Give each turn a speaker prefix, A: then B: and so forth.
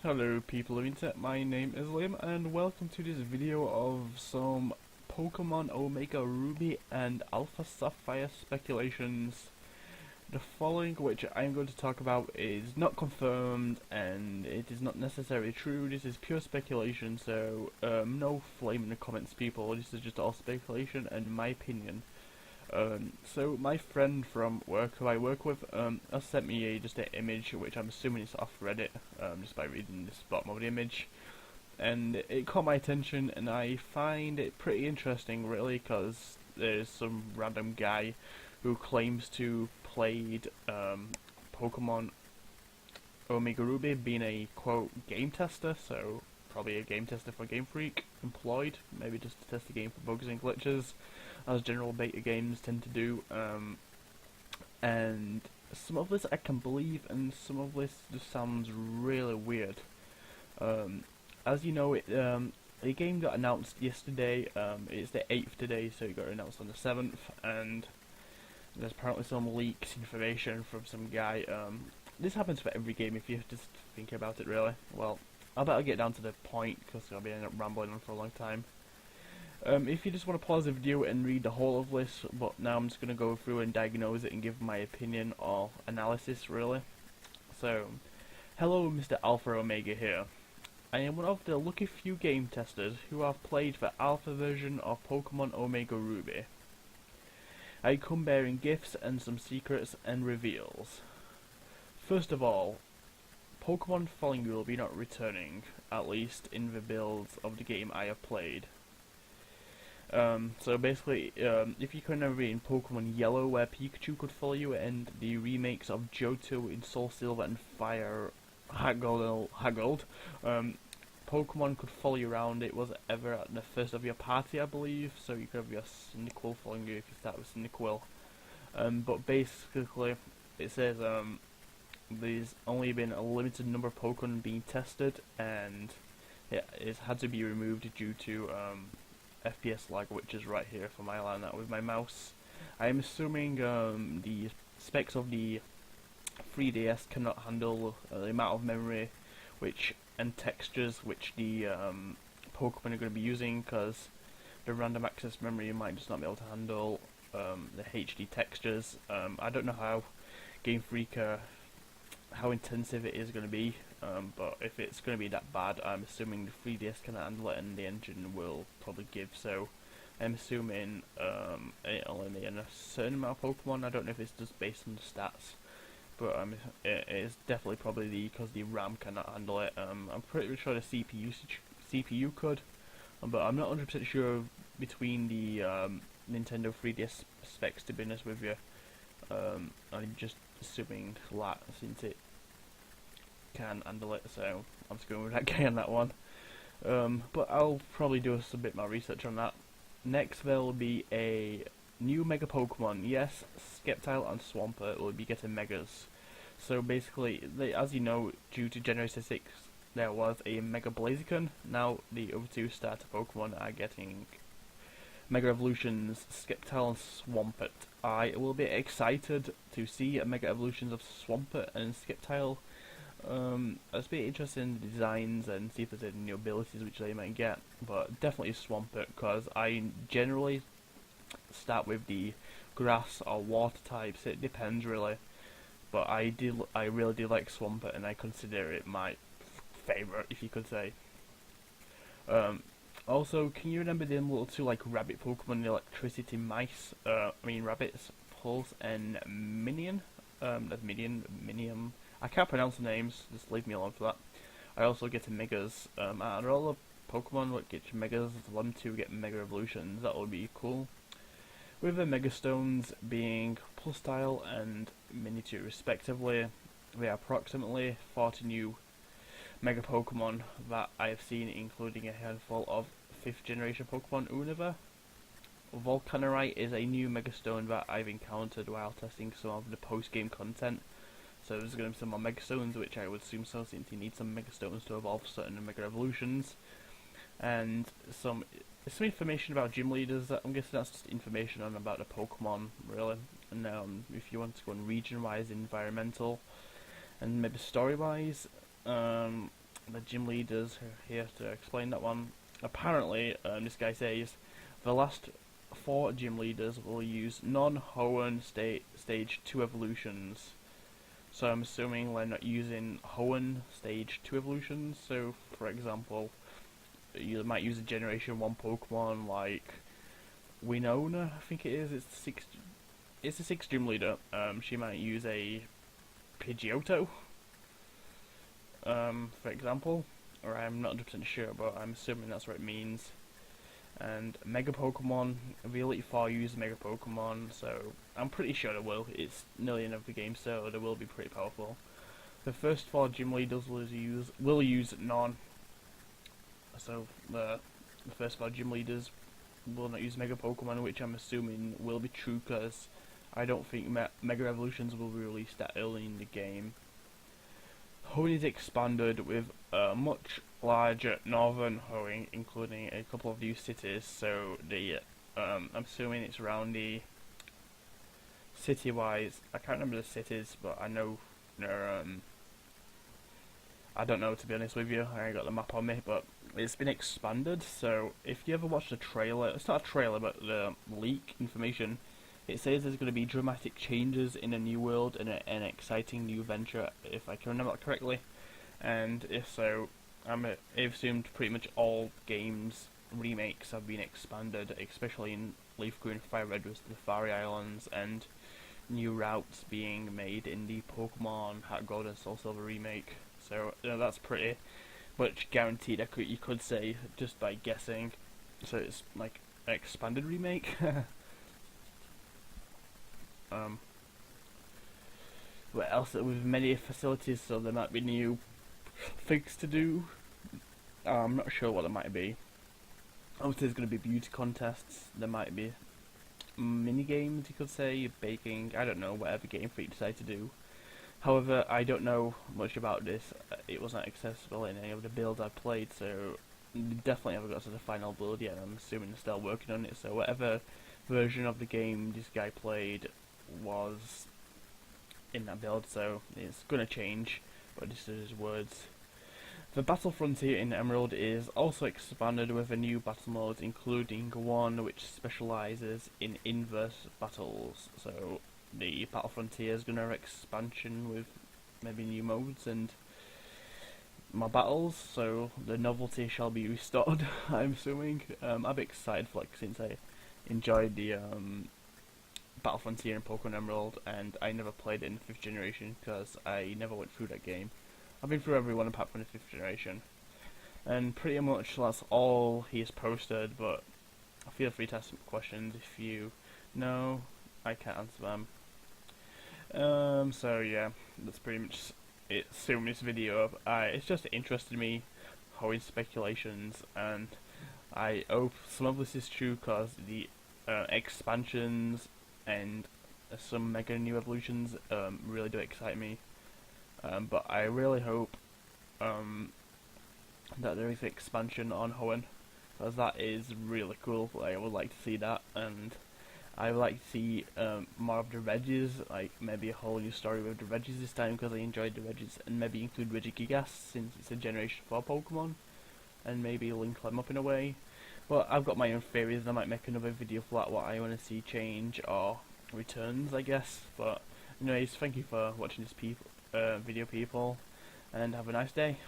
A: Hello people of the internet, my name is Liam and welcome to this video of some Pokemon Omega Ruby and Alpha Sapphire speculations. The following which I'm going to talk about is not confirmed and it is not necessarily true. This is pure speculation, so no flame in the comments people, this is just all speculation and my opinion. So my friend from work who I work with has sent me just an image which I'm assuming is off Reddit, just by reading this bottom of the image, and it caught my attention and I find it pretty interesting really, because there's some random guy who claims to played Pokemon Omega Ruby, being a quote game tester, so probably a game tester for Game Freak, employed, maybe just to test the game for bugs and glitches, as general beta games tend to do, and some of this I can believe and some of this just sounds really weird. As you know, the game got announced yesterday. It's the 8th today, so it got announced on the 7th, and there's apparently some leaked information from some guy. This happens for every game if you just think about it really. Well, I better get down to the point because I'll be ending up rambling on for a long time. If you just want to pause the video and read the whole of this, but now I'm just going to go through and diagnose it and give my opinion or analysis really. So, hello Mr. Alpha Omega here. I am one of the lucky few game testers who have played the alpha version of Pokemon Omega Ruby. I come bearing gifts and some secrets and reveals. First of all, Pokemon Falling will be not returning, at least in the builds of the game I have played. So basically, if you can remember in Pokemon Yellow where Pikachu could follow you, and the remakes of Johto in Soul Silver and Fire Haggold, Pokemon could follow you around. It was ever at the first of your party, I believe, so you could have your Cyndaquil following you if you start with Cyndaquil. But basically, it says there's only been a limited number of Pokemon being tested, and it's had to be removed due to FPS lag, which is right here for my line out with my mouse. I am assuming the specs of the 3DS cannot handle the amount of memory and textures which the Pokemon are going to be using, because the random access memory might just not be able to handle the HD textures. I don't know how Game Freak how intensive it is going to be, but if it's going to be that bad, I'm assuming the 3DS can handle it and the engine will probably give, so I'm assuming it'll only in a certain amount of Pokemon. I don't know if it's just based on the stats, but it is definitely probably because the RAM cannot handle it. I'm pretty sure the CPU could, but I'm not 100% sure between the Nintendo 3DS specs, to be honest with you. I'm just assuming that since it can handle it, so I'm just going with that guy on that one. But I'll probably do a bit more research on that. Next there will be a new Mega Pokemon. Yes, Sceptile and Swampert will be getting Megas. So basically, as you know, due to Generation 6 there was a Mega Blaziken. Now the other two starter Pokemon are getting Mega Evolutions, Sceptile and Swampert. I will be excited to see Mega Evolutions of Swampert and Sceptile. It's be interested in the designs and see if there's any new abilities which they might get, but definitely Swampert, because I generally start with the grass or water types. It depends really, but I really do like Swampert, and I consider it my favourite, if you could say. Also, can you remember the little two like rabbit Pokemon, the electricity mice? Rabbits, Pulse and Minion. That's Minium. I can't pronounce the names, just leave me alone for that. I also get Megas. Out of all the Pokemon that get Megas, one to get Mega Evolutions, that would be cool. With the Mega Stones being Pulsatile and Miniature respectively, there are approximately 40 new Mega Pokemon that I have seen, including a handful of 5th generation Pokemon Unova. Volcanorite is a new Mega Stone that I've encountered while testing some of the post-game content. So there's going to be some more Mega Stones, which I would assume so, since you need some Mega Stones to evolve certain Mega Evolutions. And some information about gym leaders. I'm guessing that's just information about the Pokemon, really. And if you want to go on region-wise, environmental, and maybe story-wise, the gym leaders here to explain that one. Apparently, this guy says the last 4 gym leaders will use non-Hoenn stage 2 evolutions. So I'm assuming they're not using Hoenn stage 2 evolutions. So, for example, you might use a Generation 1 Pokemon like Winona, I think it is. It's the 6th gym leader. She might use a Pidgeotto, for example, or I'm not 100% sure, but I'm assuming that's what it means. And Mega Pokemon, the Elite Four use Mega Pokemon, so I'm pretty sure they will. It's nearly the end of the game, so they will be pretty powerful. The first 4 gym leaders will use non. So the first 4 gym leaders will not use Mega Pokemon, which I'm assuming will be true because I don't think Mega Evolutions will be released that early in the game. Hoenn is expanded with a much larger northern Hoenn, including a couple of new cities. So I'm assuming it's around the city-wise. I can't remember the cities, but I know they're I don't know, to be honest with you. I ain't got the map on me, but it's been expanded. So if you ever watched the trailer, it's not a trailer, but the leak information. It says there's going to be dramatic changes in a new world and an exciting new venture, if I can remember that correctly. And if so, I've assumed pretty much all games remakes have been expanded, especially in Leaf Green Fire Red with the Fairy Islands, and new routes being made in the Pokemon Heart Gold and Soul Silver remake. So that's pretty much guaranteed, you could say, just by guessing. So it's like an expanded remake. What else? With many facilities, so there might be new things to do. I'm not sure what there might be. Obviously, there's going to be beauty contests. There might be mini games, you could say, baking. I don't know, whatever game you decide to do. However, I don't know much about this. It wasn't accessible in any of the builds I played, so definitely haven't got to the final build yet. I'm assuming they're still working on it. So whatever version of the game this guy played was in that build, so it's gonna change, but this is his words. The battle frontier in Emerald is also expanded with a new battle mode, including one which specializes in inverse battles. So the battle frontier is gonna have expansion with maybe new modes and more battles, so the novelty shall be restored. I'm assuming. I'm excited for since I enjoyed the Battle Frontier in Pokemon Emerald, and I never played it in the 5th generation because I never went through that game. I've been through everyone apart from the 5th generation, and pretty much that's all he's posted. But feel free to ask some questions if you know. I can't answer them. So yeah, that's pretty much it. Soon this video, it's just interested me, Hoenn speculations, and I hope some of this is true because the expansions and some mega new evolutions really do excite me. But I really hope that there is expansion on Hoenn, because that is really cool. I would like to see that, and I would like to see more of the Regis, like maybe a whole new story with the Regis this time, because I enjoyed the Regis, and maybe include Regigigas since it's a Generation 4 Pokemon, and maybe link them up in a way. But I've got my own theories. I might make another video for that, what I want to see change or returns, I guess. But anyways, thank you for watching this video, people, and have a nice day.